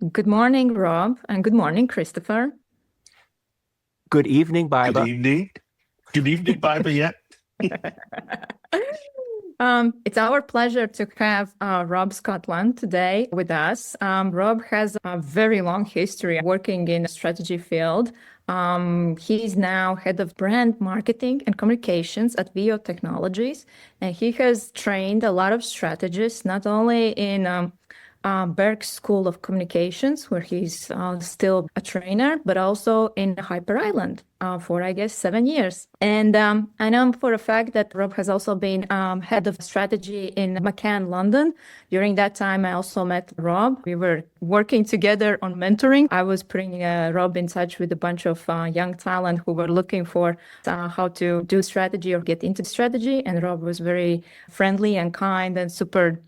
Good morning, Rob, and good morning, Christopher. Good evening, Baiba. Good evening. Good evening, Baiba. Yeah. It's our pleasure to have Rob Scotland today with us. Rob has a very long history working in the strategy field. He's now head of brand marketing and communications at VO Technologies, and he has trained a lot of strategists, not only in Berkeley School of Communications, where he's still a trainer, but also in Hyper Island for, I guess, 7 years. And I know for a fact that Rob has also been head of strategy in McCann, London. During that time, I also met Rob. We were working together on mentoring. I was putting Rob in touch with a bunch of young talent who were looking for how to do strategy or get into strategy. And Rob was very friendly and kind and super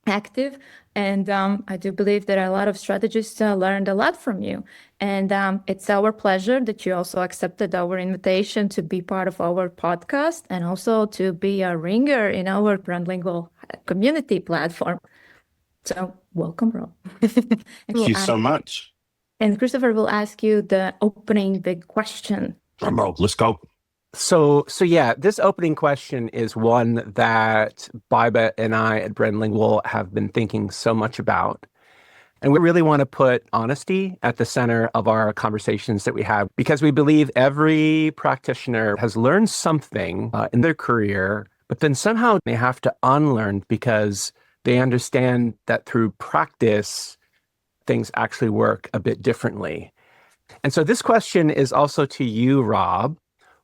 active. And I do believe that a lot of strategists learned a lot from you. And it's our pleasure that you also accepted our invitation to be part of our podcast and also to be a ringer in our brandLingual community platform. So welcome, Rob. Thank you so much. And Christopher will ask you the opening big question. Rob, let's go. So yeah, this opening question is one that Baiba and I at brandLingual have been thinking so much about. And we really want to put honesty at the center of our conversations that we have, because we believe every practitioner has learned something in their career, but then somehow they have to unlearn because they understand that through practice, things actually work a bit differently. And so this question is also to you, Rob.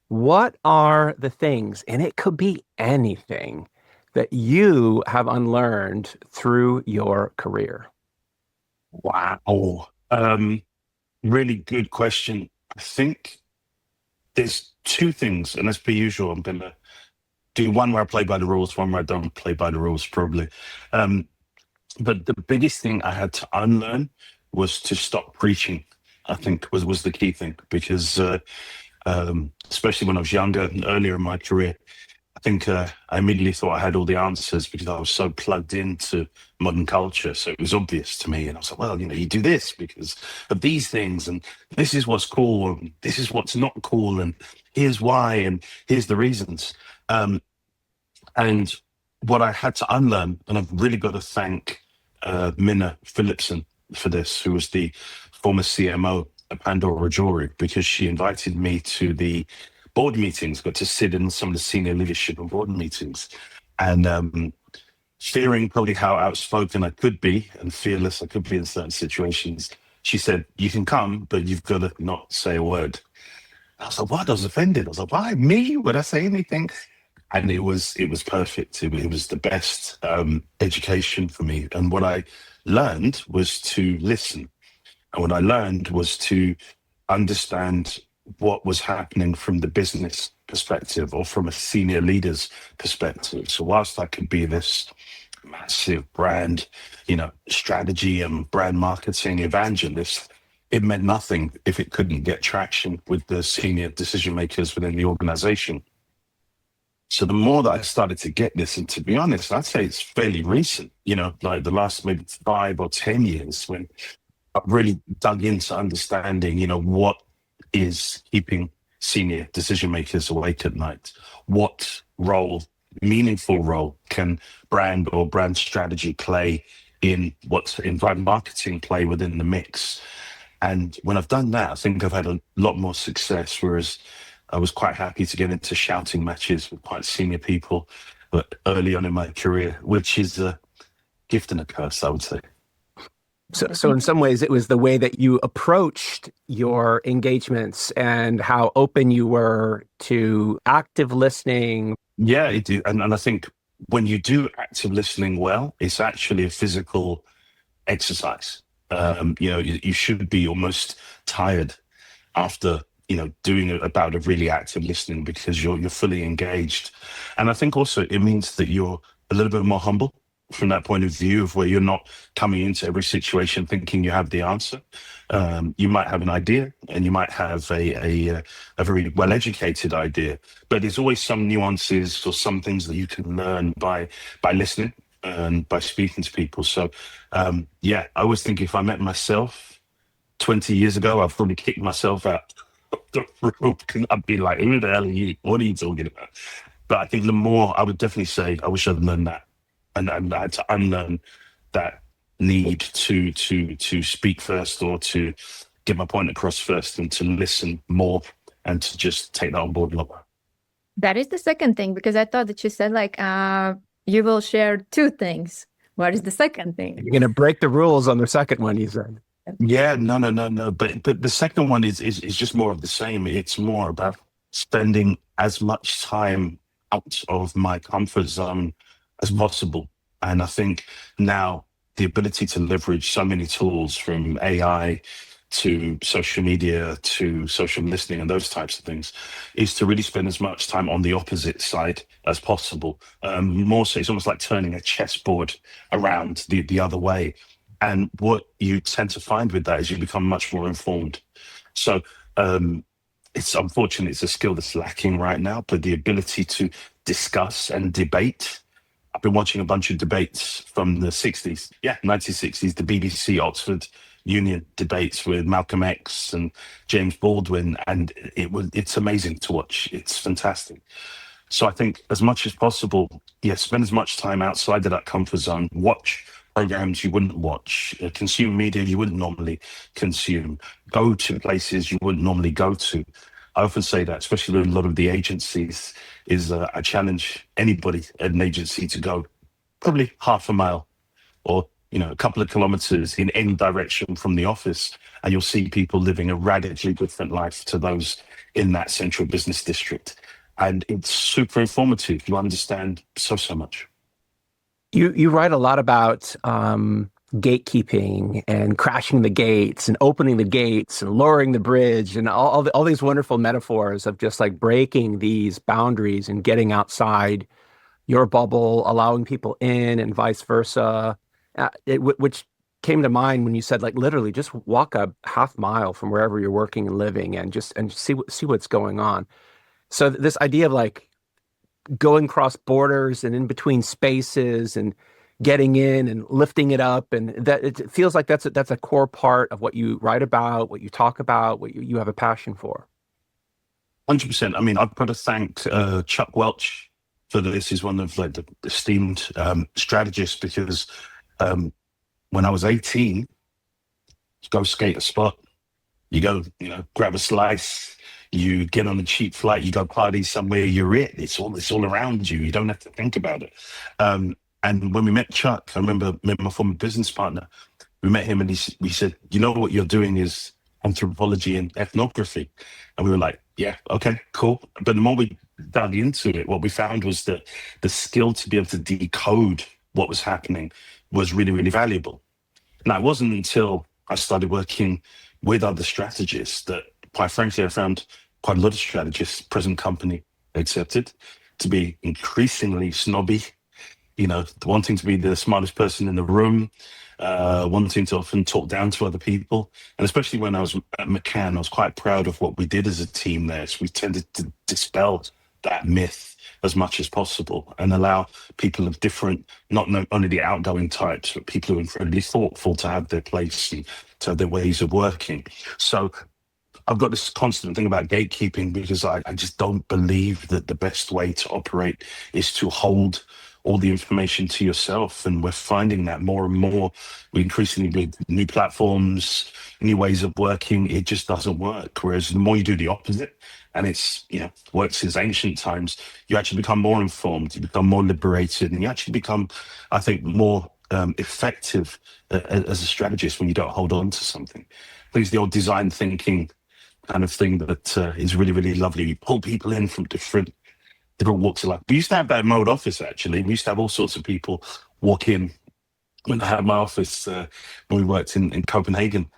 What are the things, and it could be anything, that you have unlearned through your career? Wow. Really good question. I think there's two things, and as per usual, I'm going to do one where I play by the rules, one where I don't play by the rules, probably. But the biggest thing I had to unlearn was to stop preaching, I think was the key thing, because especially when I was younger and earlier in my career, I think I immediately thought I had all the answers because I was so plugged into modern culture. So it was obvious to me. And I was like, well, you do this because of these things. And this is what's cool. And this is what's not cool. And here's why. And here's the reasons. And what I had to unlearn, and I've really got to thank 𝗪𝗵𝘁 for this, who was the former CMO at Pandora Jewelry, because she invited me to the board meetings, got to sit in some of the senior leadership and board meetings. And fearing probably how outspoken I could be and fearless I could be in certain situations, she said, you can come, but you've got to not say a word. I was like, what? I was offended. I was like, why? Me? Would I say anything? And it was perfect. It was the best education for me. And what I learned was to listen. And what I learned was to understand what was happening from the business perspective or from a senior leader's perspective. So whilst I could be this massive brand, strategy and brand marketing evangelist, it meant nothing if it couldn't get traction with the senior decision makers within the organization. So the more that I started to get this, and to be honest, I'd say it's fairly recent, like the last maybe 5 or 10 years, when I've really dug into understanding, what is keeping senior decision makers awake at night? What meaningful role can brand or brand strategy play in brand marketing play within the mix? And when I've done that, I think I've had a lot more success, whereas I was quite happy to get into shouting matches with quite senior people, but early on in my career, which is a gift and a curse, I would say. So in some ways, it was the way that you approached your engagements and how open you were to active listening. Yeah, it did. And I think when you do active listening well, it's actually a physical exercise. You should be almost tired after, doing a bout of really active listening, because you're fully engaged. And I think also it means that you're a little bit more humble from that point of view, of where you're not coming into every situation thinking you have the answer. You might have an idea, and you might have a very well-educated idea, but there's always some nuances or some things that you can learn by listening and by speaking to people. So, yeah, I always think if I met myself 20 years ago, I'd probably kick myself out of the room because I'd be like, who the hell are you? What are you talking about? But I think the more, I would definitely say, I wish I'd learned that. And I had to unlearn that need to speak first, or to get my point across first, and to listen more, and to just take that on board a lot. That is the second thing, because I thought that you said like you will share two things. What is the second thing? You're going to break the rules on the second one, you said. Yeah, no. But the second one is just more of the same. It's more about spending as much time out of my comfort zone as possible. And I think now the ability to leverage so many tools, from AI to social media to social listening and those types of things, is to really spend as much time on the opposite side as possible. More so, it's almost like turning a chessboard around the other way. And what you tend to find with that is you become much more informed. So it's unfortunate, it's a skill that's lacking right now, but the ability to discuss and debate. I've been watching a bunch of debates from the 60s, 1960s, the BBC Oxford Union debates with Malcolm X and James Baldwin, and it's amazing to watch. It's fantastic. So I think as much as possible, spend as much time outside of that comfort zone. Watch programs you wouldn't watch, consume media you wouldn't normally consume, go to places you wouldn't normally go to. I often say that, especially with a lot of the agencies, is I challenge anybody at an agency to go probably half a mile, or a couple of kilometers in any direction from the office, and you'll see people living a radically different life to those in that central business district. And it's super informative. You understand so much. You write a lot about gatekeeping and crashing the gates and opening the gates and lowering the bridge and all these wonderful metaphors of just like breaking these boundaries and getting outside your bubble, allowing people in, and vice versa. Which came to mind when you said, like, literally just walk a half mile from wherever you're working and living, and see what's going on. So this idea of like going cross borders and in between spaces and getting in and lifting it up, and that it feels like that's a core part of what you write about, what you talk about, what you have a passion for. 100%. I mean, I've got to thank Chuck Welch for this. He's one of like the esteemed strategists, because when I was 18, you go skate a spot, you go, grab a slice, you get on a cheap flight, you go party somewhere, you're it. It's all around you. You don't have to think about it. And when we met Chuck, I remember my former business partner, we met him, and we said, what you're doing is anthropology and ethnography. And we were like, yeah, okay, cool. But the more we dug into it, what we found was that the skill to be able to decode what was happening was really, really valuable. Now, it wasn't until I started working with other strategists that, quite frankly, I found quite a lot of strategists, present company accepted, to be increasingly snobby, wanting to be the smartest person in the room, wanting to often talk down to other people. And especially when I was at McCann, I was quite proud of what we did as a team there. So we tended to dispel that myth as much as possible and allow people of different, not only the outgoing types, but people who are incredibly thoughtful to have their place and to have their ways of working. So I've got this constant thing about gatekeeping, because I just don't believe that the best way to operate is to hold all the information to yourself. And we're finding that more and more. We increasingly, with new platforms, new ways of working, it just doesn't work. Whereas the more you do the opposite, and it's, worked since ancient times, you actually become more informed, you become more liberated, and you actually become, I think, more effective as a strategist when you don't hold on to something. I think it's the old design thinking kind of thing that is really, really lovely. You pull people in from different walks of life. We used to have that in my old office, actually. We used to have all sorts of people walk in when I had my office when we worked in Copenhagen.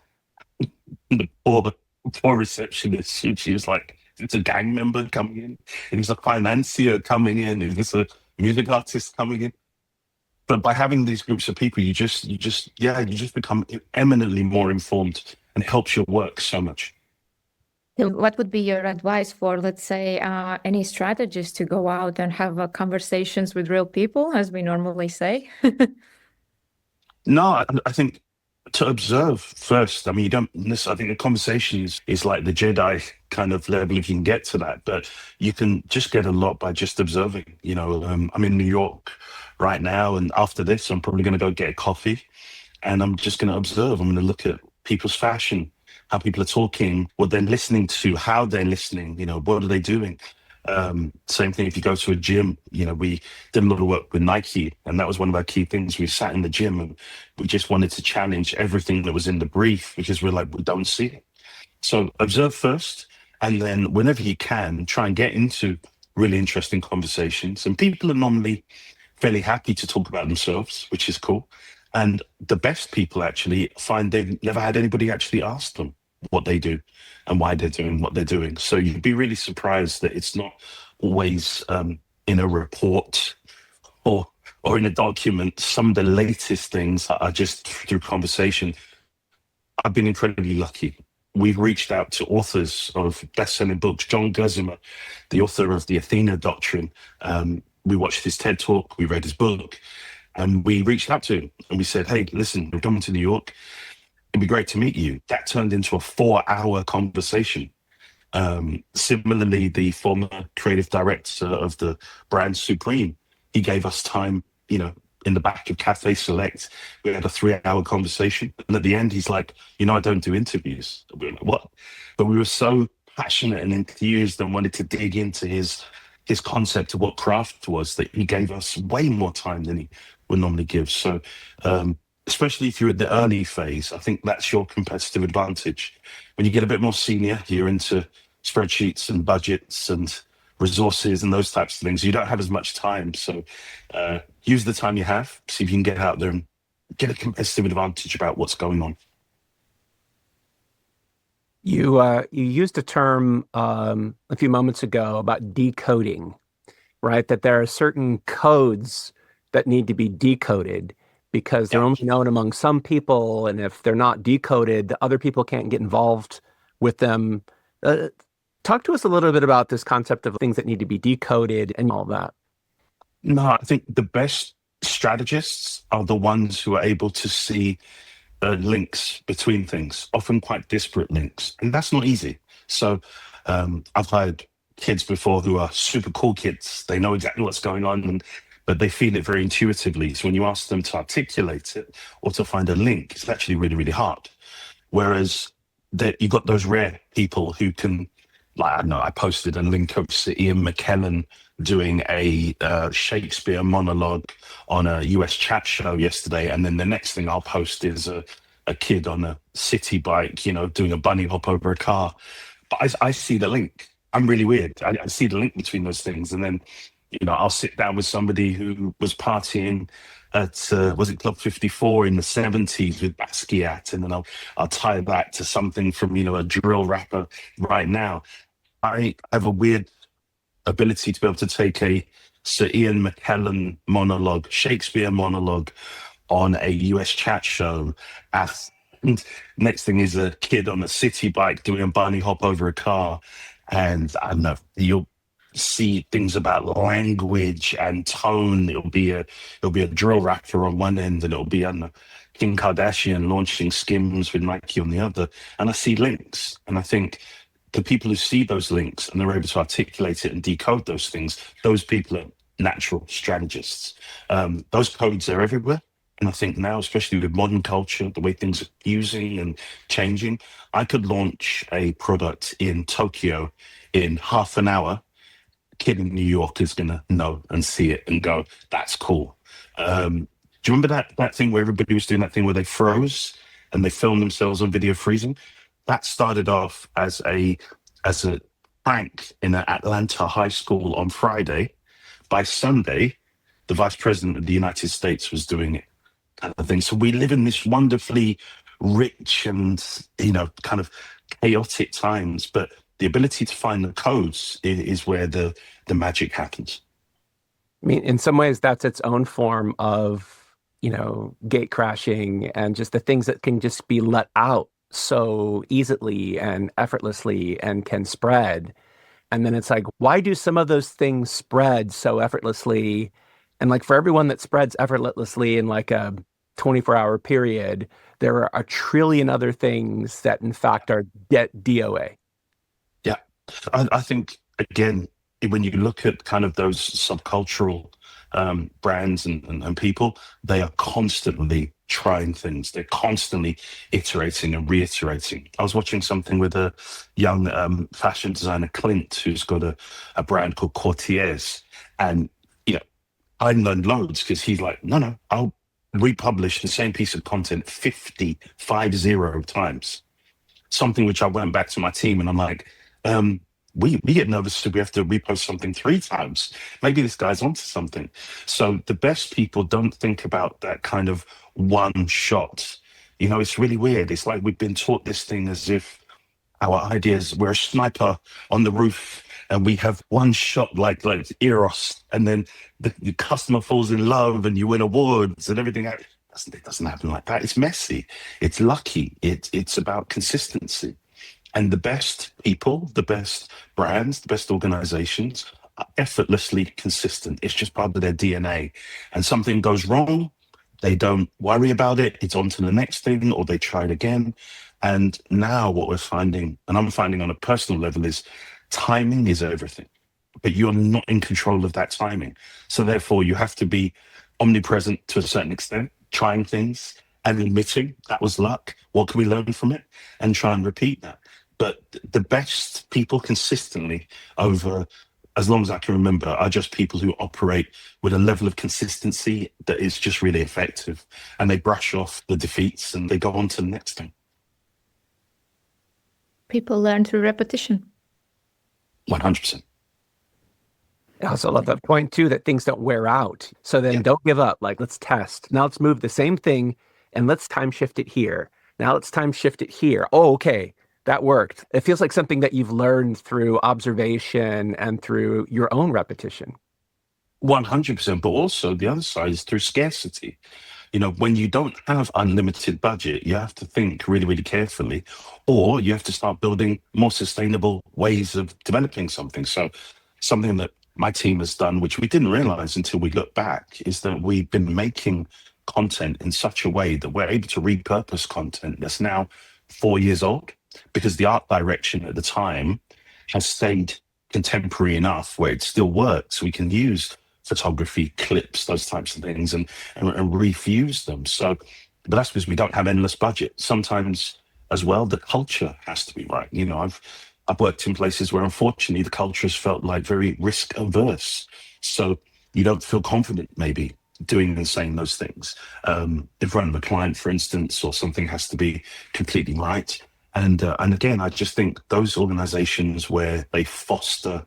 The poor receptionist, she was like, it's a gang member coming in. It was a financier coming in. It was a music artist coming in. But by having these groups of people, you just become eminently more informed, and it helps your work so much. What would be your advice for, let's say, any strategists to go out and have conversations with real people, as we normally say? No, I think to observe first. I mean, you don't. I think the conversation is like the Jedi kind of level if you can get to that, but you can just get a lot by just observing. I'm in New York right now, and after this, I'm probably going to go get a coffee, and I'm just going to observe. I'm going to look at people's fashion, how people are talking, what they're listening to, how they're listening. What are they doing? Same thing if you go to a gym. We did a lot of work with Nike, and that was one of our key things. We sat in the gym and we just wanted to challenge everything that was in the brief because we're like, we don't see it. So observe first, and then whenever you can, try and get into really interesting conversations. And people are normally fairly happy to talk about themselves, which is cool. And the best people actually find they've never had anybody actually ask them what they do and why they're doing what they're doing. So you'd be really surprised that it's not always in a report or in a document. Some of the latest things are just through conversation. I've been incredibly lucky. We've reached out to authors of best-selling books. 𝗂𝗪𝗄𝗃, the author of the Athena Doctrine. We watched his TED Talk, we read his book, and we reached out to him and we said, hey, listen, we're coming to New York. It'd be great to meet you. That turned into a 4-hour conversation. Similarly, the former creative director of the brand Supreme, he gave us time, in the back of Cafe Select. We had a 3-hour conversation. And at the end, he's like, I don't do interviews. We were like, what? But we were so passionate and enthused and wanted to dig into his concept of what craft was that he gave us way more time than he would normally give. So, especially if you're at the early phase, I think that's your competitive advantage. When you get a bit more senior, you're into spreadsheets and budgets and resources and those types of things. You don't have as much time. So use the time you have, see if you can get out there and get a competitive advantage about what's going on. You used a term a few moments ago about decoding, right? That there are certain codes that need to be decoded because they're only known among some people, and if they're not decoded, the other people can't get involved with them. Talk to us a little bit about this concept of things that need to be decoded and all that. No, I think the best strategists are the ones who are able to see links between things, often quite disparate links, and that's not easy. So I've hired kids before who are super cool kids. They know exactly what's going on, but they feel it very intuitively. So when you ask them to articulate it or to find a link, it's actually really, really hard. Whereas you've got those rare people who can, like, I don't know, I posted a link of 𝗂𝗪𝗁 doing a Shakespeare monologue on a US chat show yesterday. And then the next thing I'll post is a kid on a city bike, doing a bunny hop over a car. But I see the link. I'm really weird. I see the link between those things. And then, I'll sit down with somebody who was partying at, was it Club 54 in the 70s with Basquiat? And then I'll tie that to something from, a drill rapper right now. I have a weird ability to be able to take a 𝗂𝗪𝗁 monologue, Shakespeare monologue on a US chat show. And next thing is a kid on a city bike doing a bunny hop over a car. And I don't know, you'll see things about language and tone. It'll be a drill rapper on one end, and it'll be, I don't know, Kim Kardashian launching Skims with Nike on the other. And I see links. And I think the people who see those links and they're able to articulate it and decode those things, those people are natural strategists. Those codes are everywhere. And I think now, especially with modern culture, the way things are using and changing, I could launch a product in Tokyo in half an hour. A kid in New York is going to know and see it and go, that's cool. Do you remember that thing where everybody was doing that thing where they froze and they filmed themselves on video freezing? That started off as a prank in an Atlanta high school on Friday. By Sunday, the vice president of the United States was doing it, kind of thing. So we live in this wonderfully rich and, kind of chaotic times, but the ability to find the codes is where the magic happens. I mean, in some ways, that's its own form of, gate crashing and just the things that can just be let out so easily and effortlessly and can spread. And then it's like, why do some of those things spread so effortlessly? And like for everyone that spreads effortlessly in like a 24-hour period, there are a trillion other things that in fact are DOA. Yeah. I think, again, when you look at kind of those subcultural brands and people, they are constantly trying things. They're constantly iterating and reiterating. I was watching something with a young fashion designer, Clint, who's got a brand called 𝘂άρχ𝗟𝗲𝗿. And, I learned loads because he's like, no, I'll republish the same piece of content 50 times. Something which I went back to my team and I'm like, we get nervous if we have to repost something 3 times. Maybe this guy's onto something. So the best people don't think about that kind of one shot. It's really weird. It's like we've been taught this thing as if our ideas, we're a sniper on the roof and we have one shot like Eros, and then the customer falls in love and you win awards and everything. It doesn't happen like that. It's messy. It's lucky. It's about consistency. And the best people, the best brands, the best organizations are effortlessly consistent. It's just part of their DNA. And something goes wrong, they don't worry about it. It's on to the next thing, or they try it again. And now what we're finding, and I'm finding on a personal level, is timing is everything. But you're not in control of that timing. So therefore, you have to be omnipresent to a certain extent, trying things and admitting that was luck. What can we learn from it? And try and repeat that. But the best people consistently over as long as I can remember are just people who operate with a level of consistency that is just really effective. And they brush off the defeats and they go on to the next thing. People learn through repetition. 100%. I also love that point too, that things don't wear out. So then don't give up. Like, let's test. Now let's move the same thing and let's time shift it here. Now let's time shift it here. Oh, okay. That worked. It feels like something that you've learned through observation and through your own repetition. 100%. But also the other side is through scarcity. When you don't have unlimited budget, you have to think really, really carefully, or you have to start building more sustainable ways of developing something. So something that my team has done, which we didn't realize until we look back, is that we've been making content in such a way that we're able to repurpose content that's now 4 years old, because the art direction at the time has stayed contemporary enough where it still works. We can use photography, clips, those types of things, and refuse them. So, but that's because we don't have endless budget. Sometimes as well, the culture has to be right. I've worked in places where unfortunately the culture has felt like very risk averse. So you don't feel confident maybe doing and saying those things. In front of a client, for instance, or something has to be completely right. And again, I just think those organizations where they foster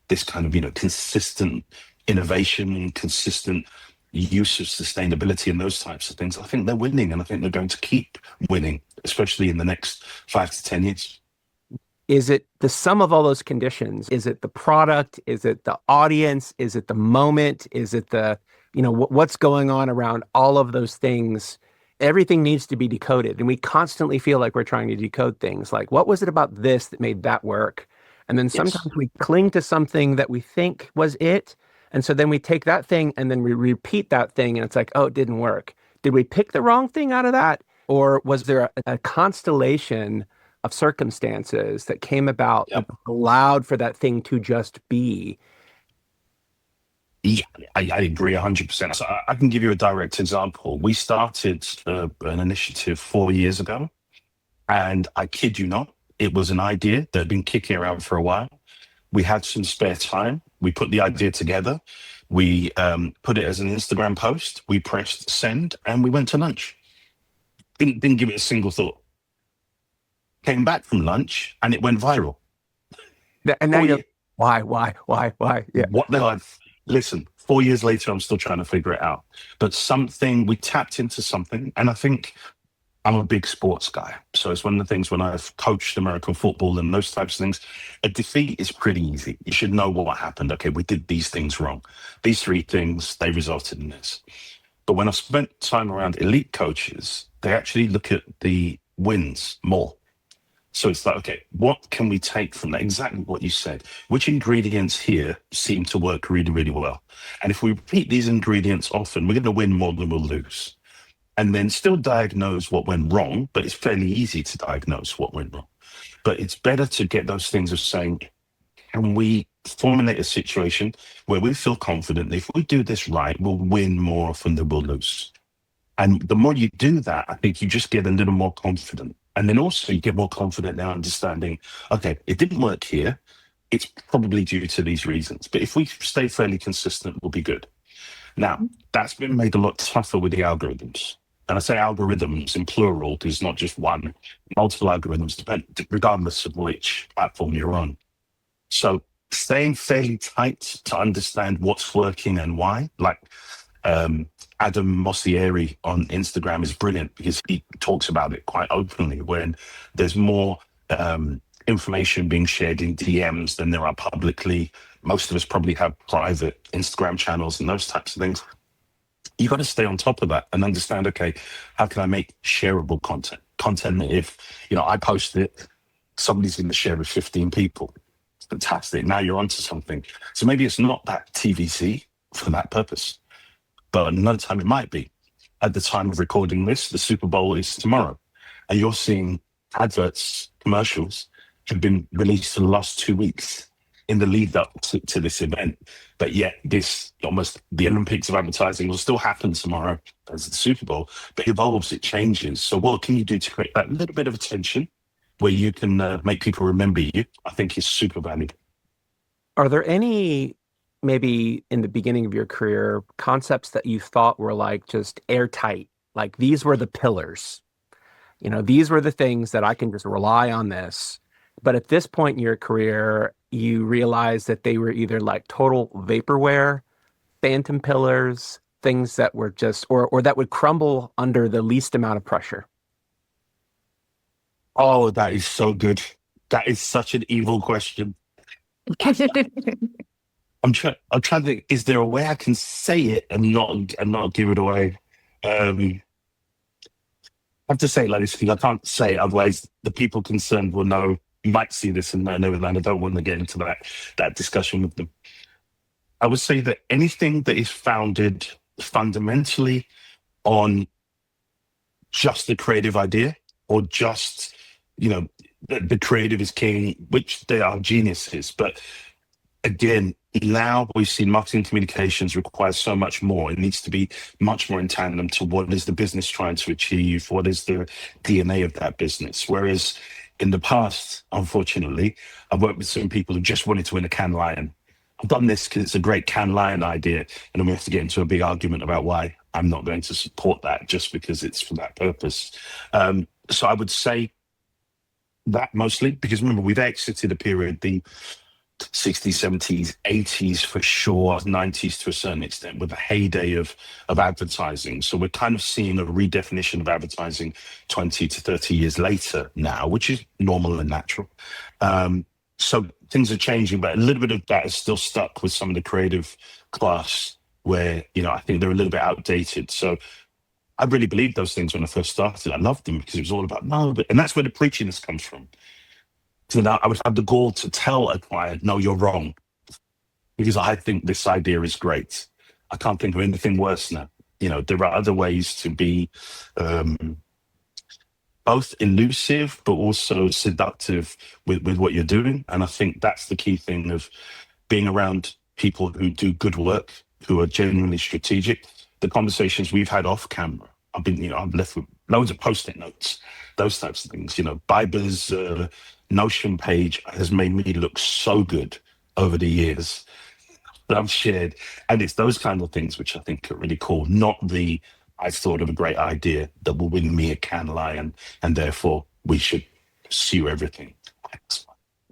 this kind of, consistent innovation and consistent use of sustainability and those types of things, I think they're winning, and I think they're going to keep winning, especially in the next 5 to 10 years. Is it the sum of all those conditions? Is it the product? Is it the audience? Is it the moment? Is it the, what's going on around all of those things? Everything needs to be decoded. And we constantly feel like we're trying to decode things. Like, what was it about this that made that work? And then sometimes we cling to something that we think was it. And so then we take that thing and then we repeat that thing. And it's like, oh, it didn't work. Did we pick the wrong thing out of that? Or was there a constellation of circumstances that came about that allowed for that thing to just be? Yeah, I agree 100%. So I can give you a direct example. We started an initiative 4 years ago, and I kid you not, it was an idea that had been kicking around for a while. We had some spare time. We put the idea together. We put it as an Instagram post. We pressed send, and we went to lunch. Didn't give it a single thought. Came back from lunch, and it went viral. And now you're, why? Yeah. What the hell? Listen, 4 years later, I'm still trying to figure it out. But we tapped into something. And I think I'm a big sports guy. So it's one of the things when I've coached American football and those types of things, a defeat is pretty easy. You should know what happened. Okay, we did these things wrong. These 3 things, they resulted in this. But when I spent time around elite coaches, they actually look at the wins more. So it's like, okay, what can we take from that? Exactly what you said. Which ingredients here seem to work really, really well? And if we repeat these ingredients often, we're going to win more than we'll lose. And then still diagnose what went wrong, but it's fairly easy to diagnose what went wrong. But it's better to get those things of saying, can we formulate a situation where we feel confident that if we do this right, we'll win more often than we'll lose. And the more you do that, I think you just get a little more confident. And then also you get more confident now understanding, okay, it didn't work here. It's probably due to these reasons. But if we stay fairly consistent, we'll be good. Now, that's been made a lot tougher with the algorithms. And I say algorithms in plural, because not just one, multiple algorithms, regardless of which platform you're on. So staying fairly tight to understand what's working and why, like 𝗂𝗟𝗍𝗿 on Instagram is brilliant because he talks about it quite openly when there's more information being shared in DMs than there are publicly. Most of us probably have private Instagram channels and those types of things. You got to stay on top of that and understand, okay, how can I make shareable content? Content that if, I post it, somebody's going to share with 15 people. It's fantastic. Now you're onto something. So maybe it's not that TVC for that purpose. But another time it might be. At the time of recording this, the Super Bowl is tomorrow. And you're seeing adverts, commercials have been released for the last 2 weeks in the lead up to this event. But yet this almost the Olympics of advertising will still happen tomorrow as the Super Bowl, but it evolves, it changes. So what can you do to create that little bit of attention where you can make people remember you? I think is super valuable. Are there any, maybe in the beginning of your career, concepts that you thought were like just airtight? Like these were the pillars, these were the things that I can just rely on this. But at this point in your career, you realize that they were either like total vaporware, phantom pillars, things that were just, or that would crumble under the least amount of pressure. Oh, that is so good. That is such an evil question. I'm trying to think, is there a way I can say it and not give it away? I have to say it like this because I can't say it, otherwise the people concerned will know, might see this and know that I don't want to get into that discussion with them. I would say that anything that is founded fundamentally on just the creative idea or just, the creative is king, which they are geniuses. But again, now we've seen marketing communications requires so much more. It needs to be much more in tandem to what is the business trying to achieve, what is the DNA of that business. Whereas in the past, unfortunately, I've worked with some people who just wanted to win a Cannes Lion. I've done this because it's a great Cannes Lion idea, and then we have to get into a big argument about why I'm not going to support that just because it's for that purpose. So I would say that mostly, because remember, we've exited a period, the 60s, 70s, 80s for sure, 90s to a certain extent, with the heyday of advertising. So we're kind of seeing a redefinition of advertising 20 to 30 years later now, which is normal and natural. So things are changing, but a little bit of that is still stuck with some of the creative class where, I think they're a little bit outdated. So I really believed those things when I first started. I loved them because it was all about and that's where the preachiness comes from. So now I would have the gall to tell a client, no, you're wrong, because I think this idea is great. I can't think of anything worse now. There are other ways to be both elusive, but also seductive with what you're doing. And I think that's the key thing of being around people who do good work, who are genuinely strategic. The conversations we've had off camera, I've left with loads of post-it notes, those types of things. Baiba's Notion page has made me look so good over the years that I've shared. And it's those kind of things which I think are really cool, not I've thought of a great idea that will win me a Cannes Lion, and therefore we should pursue everything.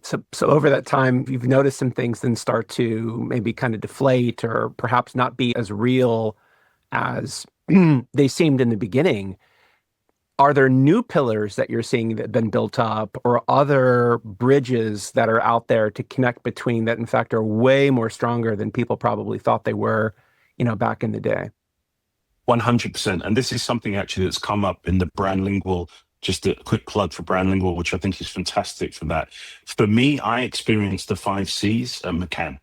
So over that time, you've noticed some things then start to maybe kind of deflate or perhaps not be as real as they seemed in the beginning. Are there new pillars that you're seeing that have been built up, or other bridges that are out there to connect between that, in fact, are way more stronger than people probably thought they were, back in the day? 100%. And this is something actually that's come up in the brandLingual just a quick plug for brandLingual, which I think is fantastic for that. For me, I experienced the 5 C's at McCann.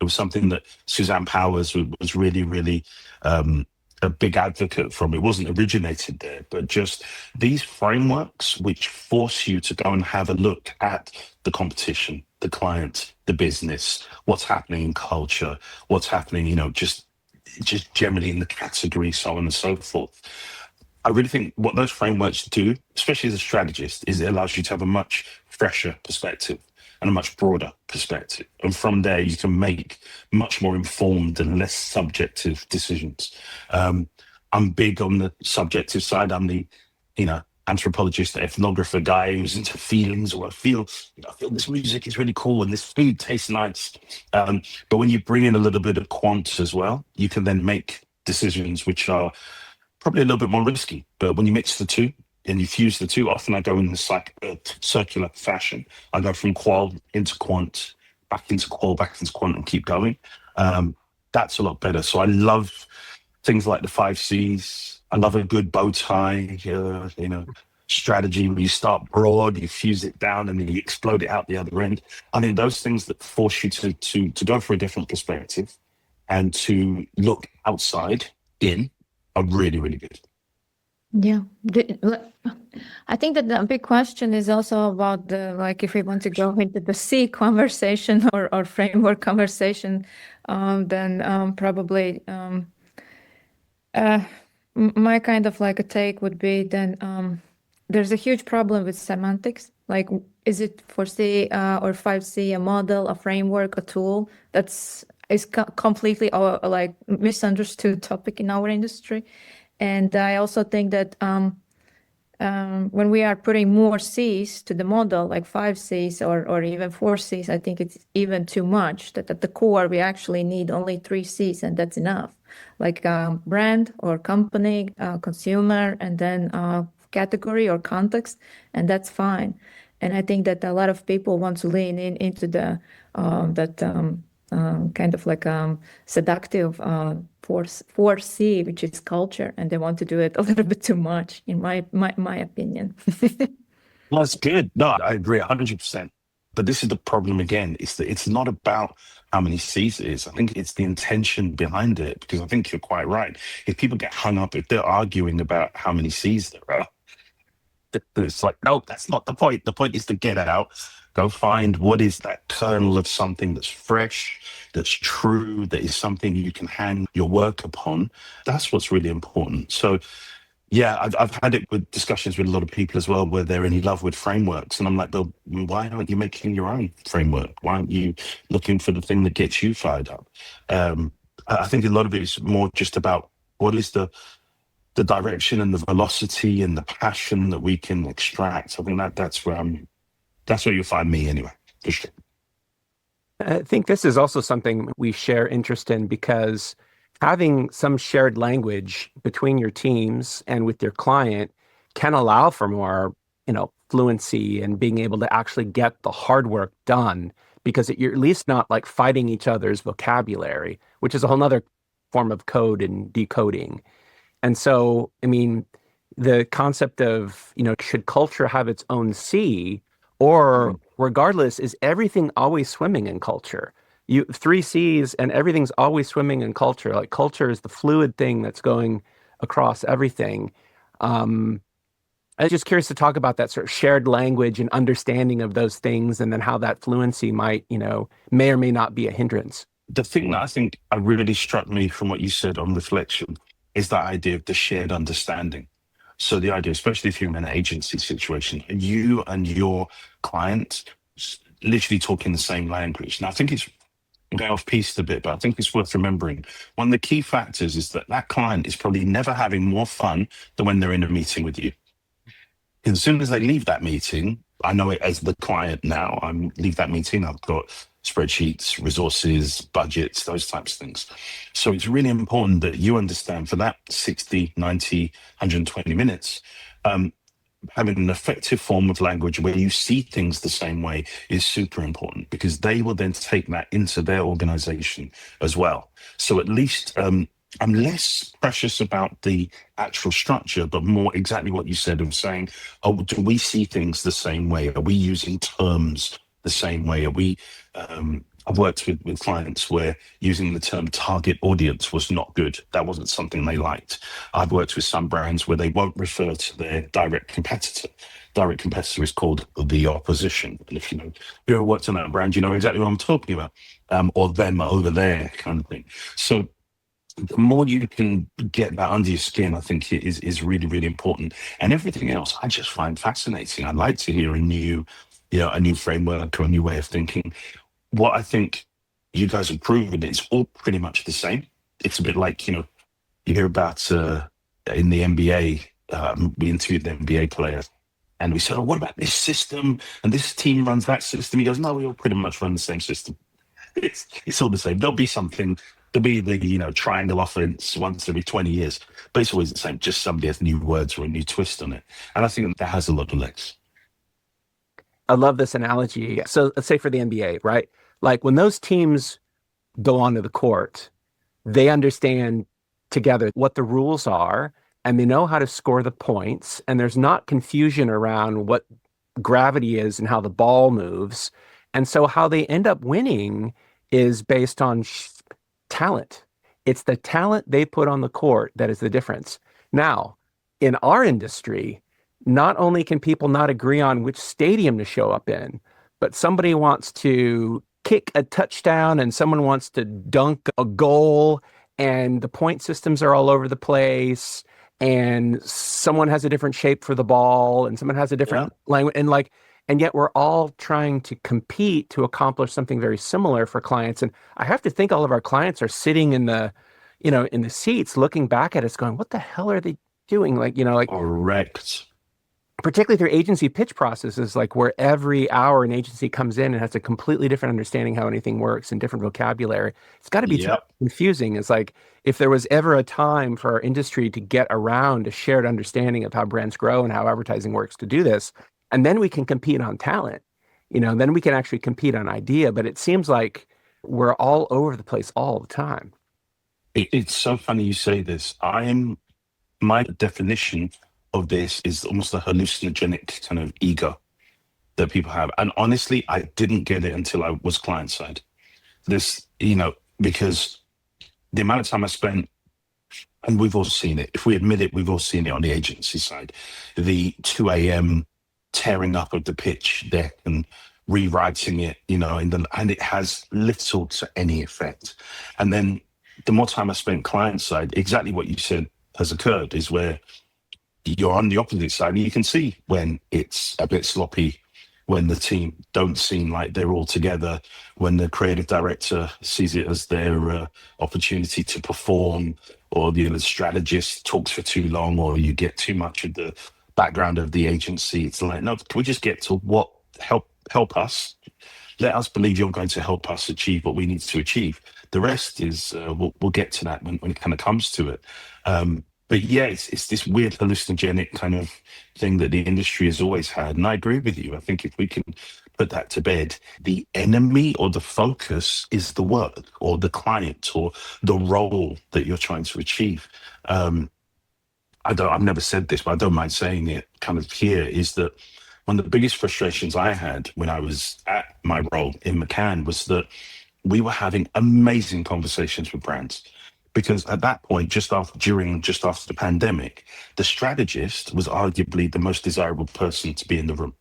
It was something that Suzanne Powers was really, really a big advocate from. It wasn't originated there, but just these frameworks which force you to go and have a look at the competition, the client, the business, what's happening in culture, what's happening, just generally in the category, so on and so forth. I really think what those frameworks do, especially as a strategist, is it allows you to have a much fresher perspective and a much broader perspective. And from there, you can make much more informed and less subjective decisions. I'm big on the subjective side. I'm the, anthropologist, ethnographer guy who's into feelings, or I feel this music is really cool and this food tastes nice. But when you bring in a little bit of quant as well, you can then make decisions which are probably a little bit more risky. But when you mix the two and you fuse the two, often I go in the circular fashion. I go from Qual into Quant, back into Qual, back into Quant, and keep going. That's a lot better. So I love things like the 5 C's. I love a good bow tie, strategy where you start broad, you fuse it down, and then you explode it out the other end. I mean, those things that force you to go for a different perspective and to look outside in are really, really good. Yeah. I think that the big question is also about if we want to go into the C conversation or framework conversation, then probably my kind of a take would be then there's a huge problem with semantics. Like, is it for C or 5C a model, a framework, a tool is completely misunderstood topic in our industry? And I also think that when we are putting more C's to the model, like 5 C's or even 4 C's, I think it's even too much. That at the core, we actually need only 3 C's, and that's enough. Like brand or company, consumer, and then category or context, and that's fine. And I think that a lot of people want to lean into the kind of seductive 4C, which is culture, and they want to do it a little bit too much, in my opinion. Well, that's good. No, I agree 100%. But this is the problem again. It's not about how many C's it is. I think it's the intention behind it, because I think you're quite right. If people get hung up, if they're arguing about how many C's there are, it's like, no, that's not the point. The point is to get it out. Go find what is that kernel of something that's fresh, that's true, that is something you can hang your work upon. That's what's really important. So, yeah, I've had it with discussions with a lot of people as well, where they're in love with frameworks. And I'm like, well, why aren't you making your own framework? Why aren't you looking for the thing that gets you fired up? I think a lot of it is more just about what is the direction and the velocity and the passion that we can extract. I think that's where you'll find me anyway, for sure. I think this is also something we share interest in, because having some shared language between your teams and with your client can allow for more, fluency and being able to actually get the hard work done, because you're at least not fighting each other's vocabulary, which is a whole nother form of code and decoding. And so, I mean, the concept of, should culture have its own C, or regardless, is everything always swimming in culture? 3 C's and everything's always swimming in culture. Like, culture is the fluid thing that's going across everything. I was just curious to talk about that sort of shared language and understanding of those things, and then how that fluency might, may or may not be a hindrance. The thing that I think really struck me from what you said on reflection is that idea of the shared understanding. So the idea, especially if you're in an agency situation, you and your client literally talking the same language. Now, I think it's going off piece a bit, but I think it's worth remembering. One of the key factors is that client is probably never having more fun than when they're in a meeting with you. As soon as they leave that meeting, I know it as the client now, I leave that meeting, I've got spreadsheets, resources, budgets, those types of things. So it's really important that you understand for that 60, 90, 120 minutes, having an effective form of language where you see things the same way is super important, because they will then take that into their organization as well. So at least I'm less precious about the actual structure, but more exactly what you said of saying, oh, do we see things the same way? Are we using terms the same way? Are we, I've worked with clients where using the term target audience was not good. That wasn't something they liked. I've worked with some brands where they won't refer to their direct competitor. Direct competitor is called the opposition. And if you ever worked on that brand, you know exactly what I'm talking about. Or them over there kind of thing. So the more you can get that under your skin, I think it is really, really important. And everything else, I just find fascinating. I'd like to hear a new framework or a new way of thinking. What I think you guys have proven is all pretty much the same. It's a bit like, you hear about in the NBA, we interviewed the NBA players and we said, oh, what about this system? And this team runs that system. He goes, no, we all pretty much run the same system. It's all the same. There'll be the triangle offense once every 20 years, but it's always the same. Just somebody has new words or a new twist on it. And I think that has a lot of legs. I love this analogy. So let's say for the NBA, right? Like when those teams go onto the court, they understand together what the rules are and they know how to score the points. And there's not confusion around what gravity is and how the ball moves. And so how they end up winning is based on talent. It's the talent they put on the court that is the difference. Now, in our industry, not only can people not agree on which stadium to show up in, but somebody wants to kick a touchdown and someone wants to dunk a goal and the point systems are all over the place and someone has a different shape for the ball and someone has a different language and yet we're all trying to compete to accomplish something very similar for clients. And I have to think all of our clients are sitting in the seats looking back at us going, what the hell are they doing? Correct. Particularly through agency pitch processes, like where every hour an agency comes in and has a completely different understanding how anything works and different vocabulary. It's got to be confusing. It's like if there was ever a time for our industry to get around a shared understanding of how brands grow and how advertising works to do this, and then we can compete on talent, then we can actually compete on idea. But it seems like we're all over the place all the time. It's so funny you say this. My definition of this is almost a hallucinogenic kind of ego that people have. And honestly, I didn't get it until I was client side. This, because the amount of time I spent, and we've all seen it, if we admit it, we've all seen it on the agency side, the 2 a.m. tearing up of the pitch deck and rewriting it, and it has little to any effect. And then the more time I spent client side, exactly what you said has occurred is where you're on the opposite side and you can see when it's a bit sloppy, when the team don't seem like they're all together, when the creative director sees it as their opportunity to perform, or the strategist talks for too long, or you get too much of the background of the agency. It's like, no, can we just get to what help us? Let us believe you're going to help us achieve what we need to achieve. The rest is we'll get to that when it kind of comes to it. But yeah, it's this weird hallucinogenic kind of thing that the industry has always had. And I agree with you. I think if we can put that to bed, the enemy or the focus is the work or the client or the role that you're trying to achieve. I've never said this, but I don't mind saying it kind of here, is that one of the biggest frustrations I had when I was at my role in McCann was that we were having amazing conversations with brands. Because at that point, just after the pandemic, the strategist was arguably the most desirable person to be in the room.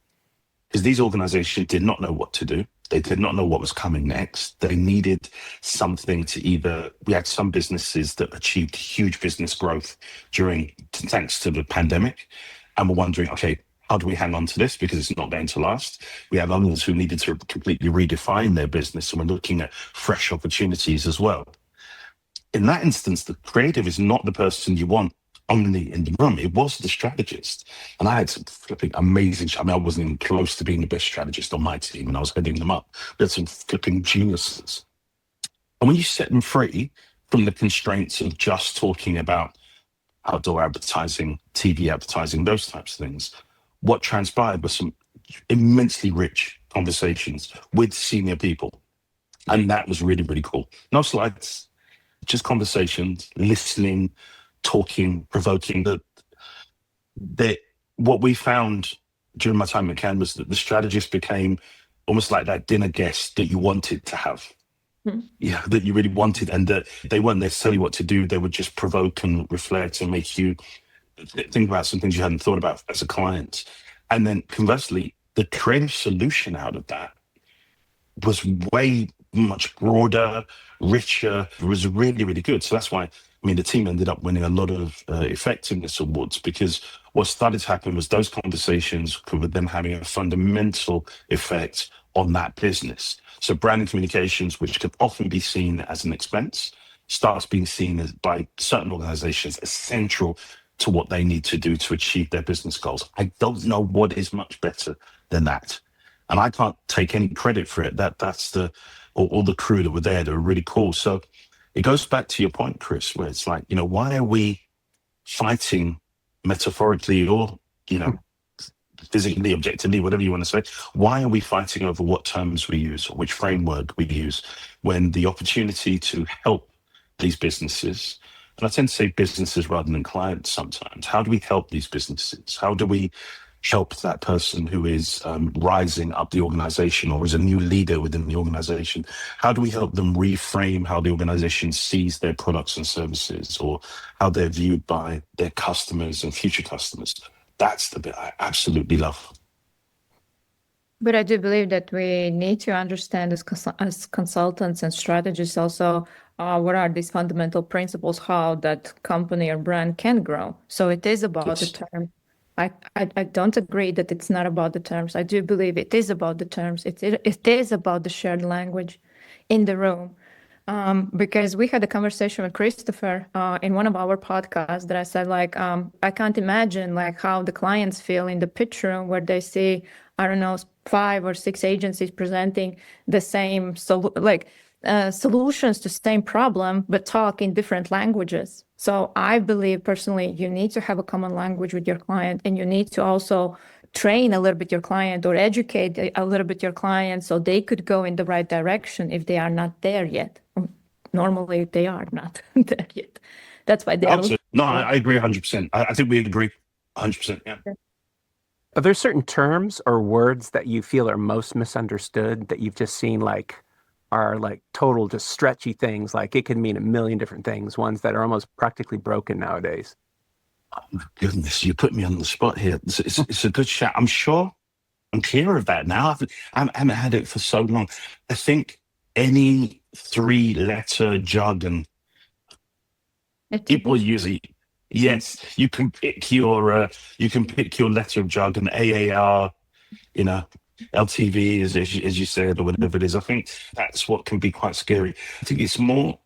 Because these organizations did not know what to do. They did not know what was coming next. They needed something to we had some businesses that achieved huge business growth thanks to the pandemic. And we're wondering, okay, how do we hang on to this? Because it's not going to last. We have others who needed to completely redefine their business. And we're looking at fresh opportunities as well. In that instance, the creative is not the person you want only in the room. It was the strategist. And I had some flipping amazing, I wasn't even close to being the best strategist on my team and I was heading them up. We had some flipping geniuses. And when you set them free from the constraints of just talking about outdoor advertising, TV advertising, those types of things, what transpired was some immensely rich conversations with senior people. And that was really, really cool. No slides. just conversations, listening, talking, provoking. What we found during my time at Cannes was that the strategist became almost like that dinner guest that you wanted to have. Yeah, that you really wanted, and that they weren't necessarily what to do. They would just provoke and reflect and make you think about some things you hadn't thought about as a client. And then conversely, the creative solution out of that was way much broader, richer. It was really, really good. So that's why, I mean, the team ended up winning a lot of effectiveness awards, because what started to happen was those conversations with them having a fundamental effect on that business. So branding communications, which could often be seen as an expense, starts being seen as, by certain organizations, as central to what they need to do to achieve their business goals. I don't know what is much better than that. And I can't take any credit for it. That's all the crew that were there, that were really cool. So it goes back to your point, Chris, where it's like, why are we fighting metaphorically or, physically, objectively, whatever you want to say? Why are we fighting over what terms we use or which framework we use, when the opportunity to help these businesses, and I tend to say businesses rather than clients sometimes, how do we help these businesses? How do we help that person who is rising up the organization or is a new leader within the organization? How do we help them reframe how the organization sees their products and services, or how they're viewed by their customers and future customers? That's the bit I absolutely love. But I do believe that we need to understand as consultants and strategists also what are these fundamental principles, how that company or brand can grow. So it is about the term. I don't agree that it's not about the terms. I do believe it is about the terms. It is about the shared language in the room. Because we had a conversation with Christopher in one of our podcasts that I said, like, I can't imagine like how the clients feel in the pitch room where they see, I don't know, 5 or 6 agencies presenting the same solutions to the same problem, but talk in different languages. So I believe personally, you need to have a common language with your client, and you need to also train a little bit your client or educate a little bit your client so they could go in the right direction if they are not there yet. Normally, they are not there yet. That's why they are. No, I agree 100%. I think we agree 100%. Yeah. Are there certain terms or words that you feel are most misunderstood, that you've just seen are like total just stretchy things? Like it can mean a million different things, ones that are almost practically broken nowadays. Oh my goodness, you put me on the spot here. It's a good shout. I'm sure I'm clear of that now. I haven't had it for so long. I think any 3-letter jargon, people usually, yes, you can pick your letter of jargon, AAR, LTV, as you said, or whatever it is. I think that's what can be quite scary. I think it's more,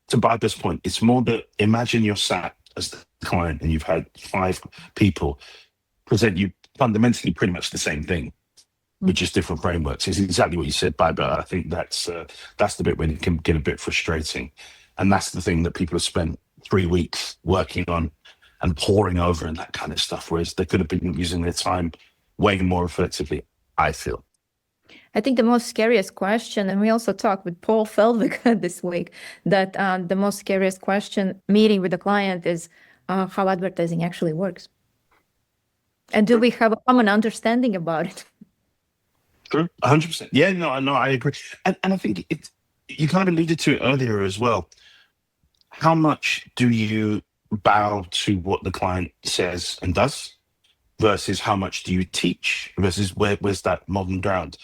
to Baiba's point, it's more that imagine you're sat as the client and you've had 5 people present you fundamentally pretty much the same thing, with just different frameworks. It's exactly what you said, Baiba. I think that's the bit when it can get a bit frustrating. And that's the thing that people have spent 3 weeks working on and poring over and that kind of stuff, whereas they could have been using their time way more effectively, I feel. I think the most scariest question, and we also talked with Paul Feldvig this week, that the most scariest question meeting with the client is how advertising actually works. And do we have a common understanding about it? True, 100%. Yeah, no, I agree. And I think you kind of alluded to it earlier as well. How much do you bow to what the client says and does versus how much do you teach versus where's that modern ground?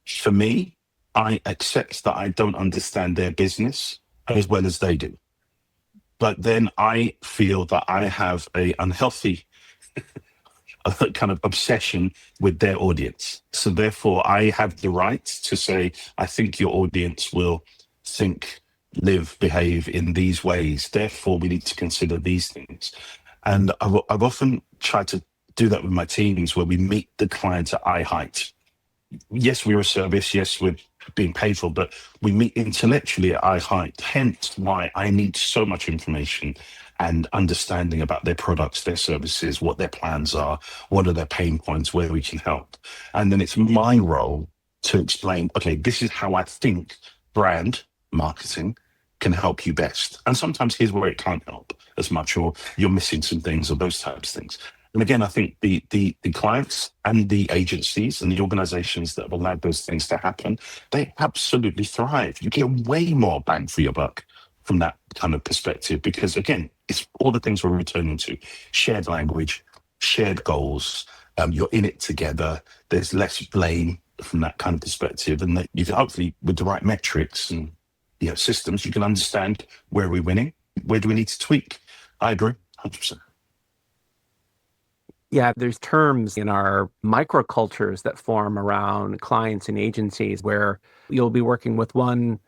For me, I accept that I don't understand their business as well as they do. But then I feel that I have a unhealthy kind of obsession with their audience. So therefore, I have the right to say, I think your audience will think, live, behave in these ways. Therefore, we need to consider these things. And I've often tried to do that with my teams, where we meet the client at eye height. Yes, we're a service. Yes, we're being paid for, but we meet intellectually at eye height. Hence why I need so much information and understanding about their products, their services, what their plans are, what are their pain points, where we can help. And then it's my role to explain, okay, this is how I think brand marketing can help you best. And sometimes here's where it can't help as much, or you're missing some things, or those types of things. And again, I think the clients and the agencies and the organizations that have allowed those things to happen, they absolutely thrive. You get way more bang for your buck from that kind of perspective, because again, it's all the things we're returning to: shared language, shared goals. You're in it together. There's less blame from that kind of perspective, and that you can hopefully, with the right metrics and systems, you can understand where we're winning, where do we need to tweak. I agree, 100%. Yeah, there's terms in our microcultures that form around clients and agencies where you'll be working with one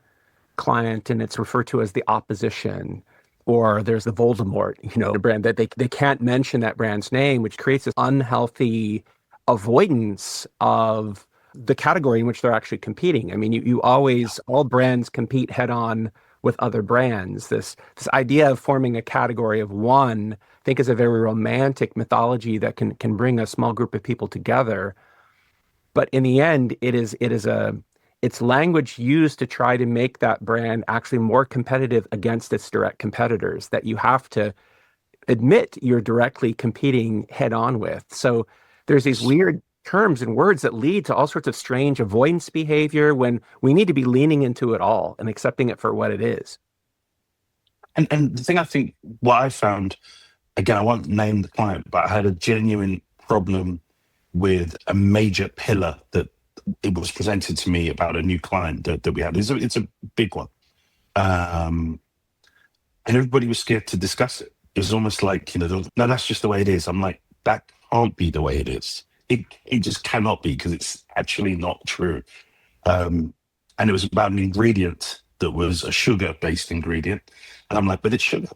client and it's referred to as the opposition, or there's the Voldemort, the brand that they can't mention that brand's name, which creates this unhealthy avoidance of the category in which they're actually competing. I mean, you always, all brands compete head on with other brands. This idea of forming a category of one, I think, is a very romantic mythology that can bring a small group of people together. But in the end, it's language used to try to make that brand actually more competitive against its direct competitors that you have to admit you're directly competing head on with. So there's these weird terms and words that lead to all sorts of strange avoidance behavior when we need to be leaning into it all and accepting it for what it is. And the thing, I think, what I found, again, I won't name the client, but I had a genuine problem with a major pillar that it was presented to me about a new client that we had. It's a big one. And everybody was scared to discuss it. It was almost like, no, that's just the way it is. I'm like, that can't be the way it is. It just cannot be, because it's actually not true. And it was about an ingredient that was a sugar-based ingredient. And I'm like, but it's sugar.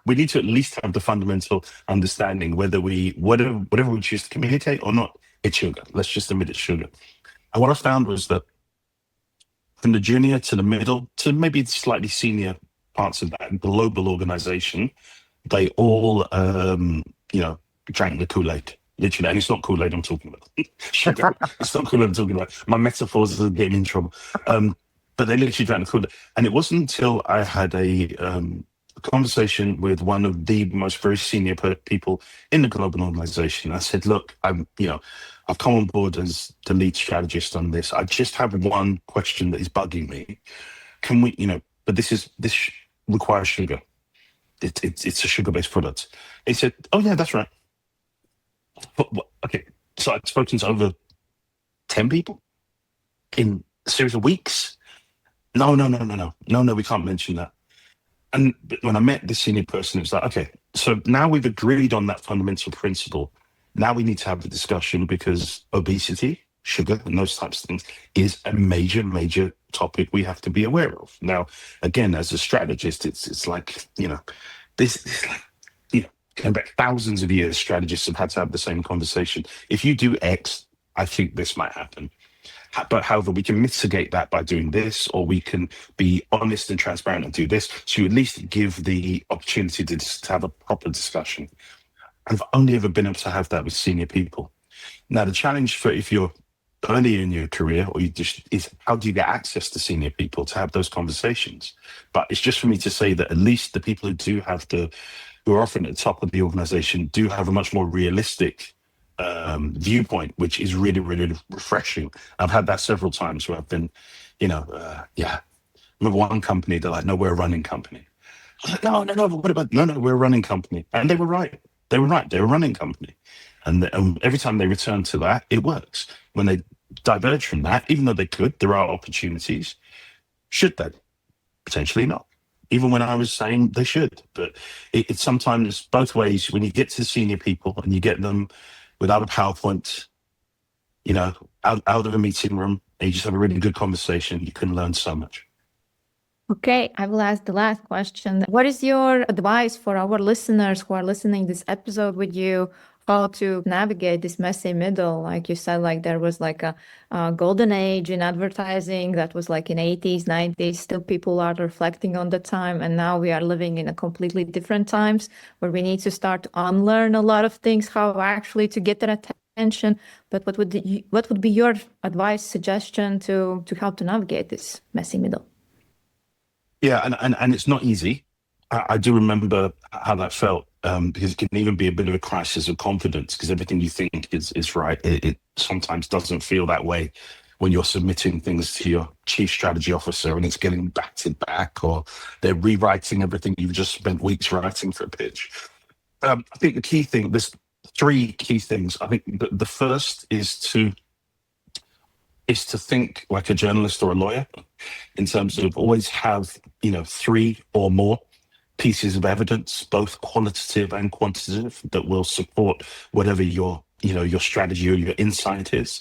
We need to at least have the fundamental understanding whether whatever we choose to communicate or not, it's sugar. Let's just admit it's sugar. And what I found was that from the junior to the middle to maybe slightly senior parts of that global organization, they all, drank the Kool-Aid, literally. And it's not Kool-Aid I'm talking about. Sugar. It's not Kool-Aid I'm talking about. My metaphors are getting in trouble. But they literally drank the Kool-Aid. And it wasn't until I had a conversation with one of the most very senior people in the global organization. I said, look, I've come on board as the lead strategist on this. I just have one question that is bugging me. Can we, but this requires sugar. It's a sugar-based product. He said, oh yeah, that's right. But okay, so I'd spoken to over 10 people in a series of weeks. No, we can't mention that. And when I met this senior person, it was like, okay, so now we've agreed on that fundamental principle. Now we need to have the discussion, because obesity, sugar, and those types of things is a major, major topic we have to be aware of. Now, again, as a strategist, it's like, this is like, going back thousands of years, strategists have had to have the same conversation. If you do X, I think this might happen. But however, we can mitigate that by doing this, or we can be honest and transparent and do this. So you at least give the opportunity to have a proper discussion. I've only ever been able to have that with senior people. Now, the challenge for if you're early in your career, or is how do you get access to senior people to have those conversations? But it's just for me to say that at least the people who are often at the top of the organization do have a much more realistic viewpoint, which is really, really refreshing. I've had that several times where I've been, remember one company, they're like, no, we're a running company. I was like, no, but what about, no, we're a running company. And they were right. They're a running company. And every time they return to that, it works. When they diverge from that, even though they could, there are opportunities. Should they? Potentially not. Even when I was saying they should. But it's sometimes both ways. When you get to the senior people and you get them without a PowerPoint, out of a meeting room, and you just have a really good conversation, you can learn so much. Okay, I will ask the last question. What is your advice for our listeners who are listening this episode with you, how to navigate this messy middle? Like you said, like there was like a golden age in advertising that was like in 80s, 90s, still people are reflecting on the time. And now we are living in a completely different times where we need to start to unlearn a lot of things, how actually to get that attention. But what would be your advice, suggestion to help to navigate this messy middle? Yeah, and it's not easy. I do remember how that felt, because it can even be a bit of a crisis of confidence because everything you think is right. It sometimes doesn't feel that way when you're submitting things to your chief strategy officer and it's getting batted back, or they're rewriting everything you've just spent weeks writing for a pitch. I think the key thing, there's three key things. I think the first is to think like a journalist or a lawyer, in terms of always have, three or more pieces of evidence, both qualitative and quantitative, that will support whatever your strategy or your insight is.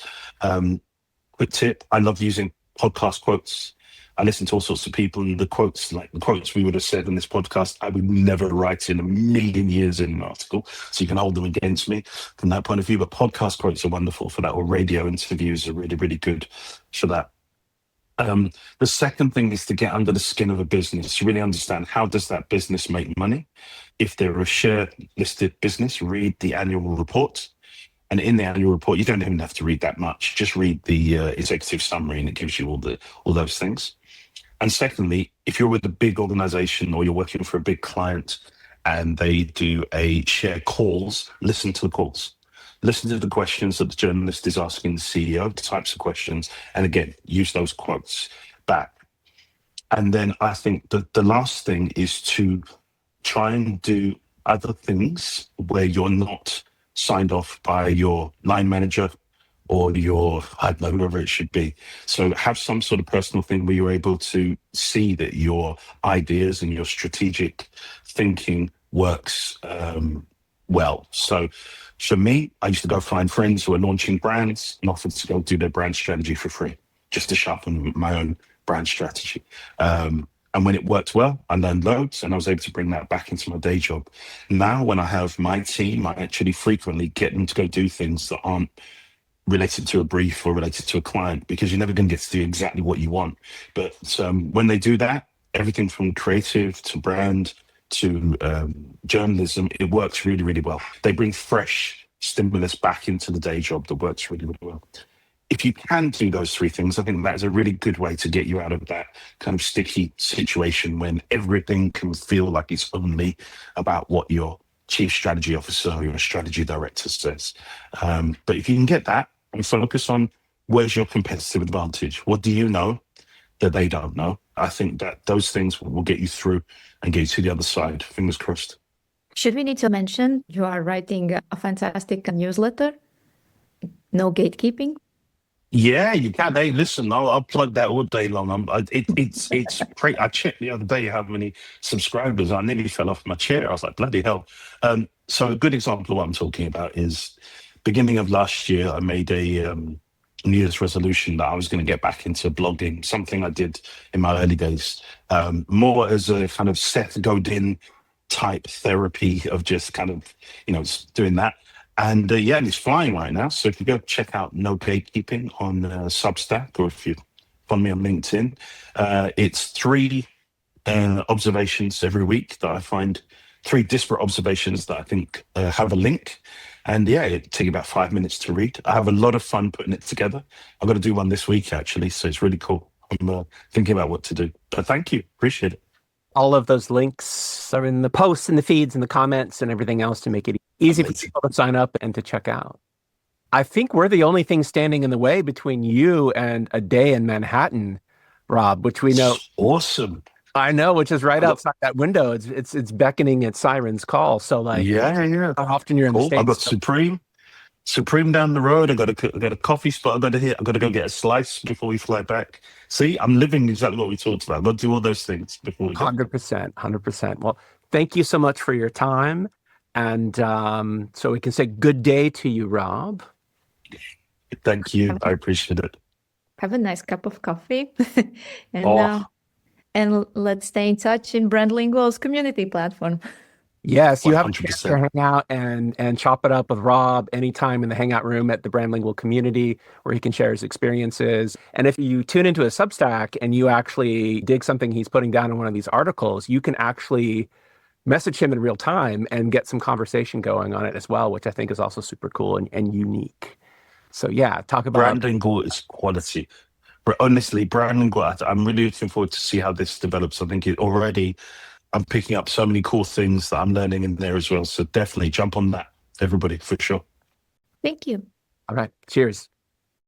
Quick tip, I love using podcast quotes. I listen to all sorts of people, and the quotes we would have said in this podcast, I would never write in a million years in an article. So you can hold them against me from that point of view. But podcast quotes are wonderful for that, or radio interviews are really, really good for that. The second thing is to get under the skin of a business, really understand, how does that business make money? If they're a share listed business, read the annual report. And in the annual report, you don't even have to read that much. Just read the executive summary, and it gives you all those things. And secondly, if you're with a big organization or you're working for a big client and they do a share calls, listen to the calls. Listen to the questions that the journalist is asking the CEO, the types of questions, and again, use those quotes back. And then I think the last thing is to try and do other things where you're not signed off by your line manager or I don't know, whoever it should be. So have some sort of personal thing where you're able to see that your ideas and your strategic thinking works well. So for me, I used to go find friends who are launching brands and offer to go do their brand strategy for free, just to sharpen my own brand strategy. And when it worked well, I learned loads, and I was able to bring that back into my day job. Now, when I have my team, I actually frequently get them to go do things that aren't related to a brief or related to a client, because you're never going to get to do exactly what you want. But when they do that, everything from creative to brand to journalism, it works really, really well. They bring fresh stimulus back into the day job that works really, really well. If you can do those three things, I think that is a really good way to get you out of that kind of sticky situation when everything can feel like it's only about what your chief strategy officer or your strategy director says. But if you can get that and focus on where's your competitive advantage, what do you know that they don't know, I think that those things will get you through and get you to the other side. Fingers crossed. Should we need to mention you are writing a fantastic newsletter, No Gatekeeping? Yeah, you can. Hey, listen, I'll plug that all day long. It's great. I checked the other day how many subscribers. I nearly fell off my chair. I was like, bloody hell. So a good example of what I'm talking about is beginning of last year, I made a New Year's resolution that I was going to get back into blogging, something I did in my early days, more as a kind of Seth Godin type therapy of just kind of, doing that. And and it's flying right now. So if you go check out No Gatekeeping on Substack, or if you follow me on LinkedIn, it's three observations every week that I find, three disparate observations that I think have a link. And it takes about 5 minutes to read. I have a lot of fun putting it together. I've got to do one this week, actually. So it's really cool. I'm thinking about what to do. But thank you. Appreciate it. All of those links are in the posts and the feeds and the comments and everything else to make it easy for people to sign up and to check out. I think we're the only thing standing in the way between you and a day in Manhattan, Rob, which we know. Awesome. I know, which is right outside that window. It's beckoning at siren's call. So yeah. How often you're in the States? I've got Supreme down the road. I got a coffee spot. I got to go get a slice before we fly back. See, I'm living exactly what we talked about. I've got to do all those things before we go. 100%. Well, thank you so much for your time. And so we can say good day to you, Rob. Thank you. I appreciate it. Have a nice cup of coffee. And let's stay in touch in brandLingual's community platform. Yes, you 100%. have a chance to hang out and chop it up with Rob anytime in the Hangout room at the brandLingual community, where he can share his experiences. And if you tune into a Substack and you actually dig something he's putting down in one of these articles, you can actually message him in real time and get some conversation going on it as well, which I think is also super cool and unique. So talk about... brandLingual is quality. But honestly, brandLingual, I'm really looking forward to see how this develops. I think I'm picking up so many cool things that I'm learning in there as well. So definitely jump on that, everybody, for sure. Thank you. All right. Cheers.